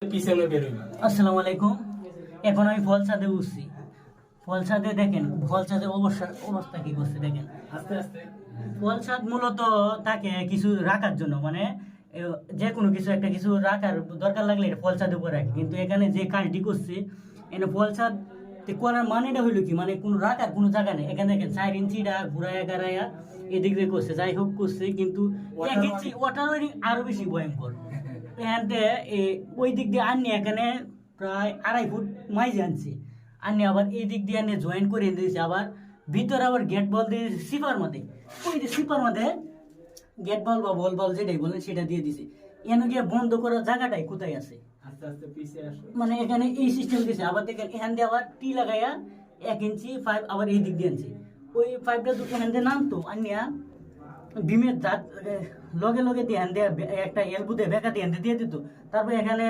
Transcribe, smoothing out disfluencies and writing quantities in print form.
আসসালামু আলাইকুম। এখন আমি ফল ছাদে উঠছি। ফল ছাদে দেখেন, ফল ছাদের অবস্থা কি করছে দেখেন। আস্তে আস্তে ফল ছাদ মূলত তাকে কিছু রাখার জন্য, মানে যে কোনো কিছু একটা কিছু রাখার দরকার লাগলে এটা ফল ছাদের উপর রাখে, কিন্তু এখানে যে কাজটি করছে এখানে ফল ছাদ করার মানেটা হইলো কি, মানে কোনো রাখার কোনো জায়গা নেই। এখানে দেখেন 4 ইঞ্চিটা ঘুরাইয়া গাড়াইয়া এদিক দিয়ে করছে, যাই হোক করছে, কিন্তু 1 ইঞ্চি ওয়াটার ওয়ারিং আরো বেশি ভয়ঙ্কর। এখানতে ওই দিক দিয়ে আননি এখানে প্রায় 2.5 ফুট মাইজে আনছে, আননি আবার এই দিক দিয়ে আনিয়ে জয়েন করে দিয়েছে, আবার ভিতরে আবার গেট বল দিয়ে সিপার মধ্যে, ওই যে সিপার মধ্যে গেট বল বা বল বল যেটাই বলেন সেটা দিয়ে দিছে। এনে গিয়ে বন্ধ করার জায়গাটাই কোথায় আছে, আস্তে আস্তে পিছিয়ে আসো। মানে এখানে এই সিস্টেম দিয়েছে। আবার দেখেন এখান দিয়ে আবার টি লাগাইয়া 1 ইঞ্চি পাইপ আবার এই দিক দিয়ে আনছে, ওই পাইপটা তো এখান দিয়ে নামতো আনিয়া ডিমের দাঁত লগে লগে দিয়ে একটা এলবু দিয়ে বেঁকা দিয়ে দিত, তারপর এখানে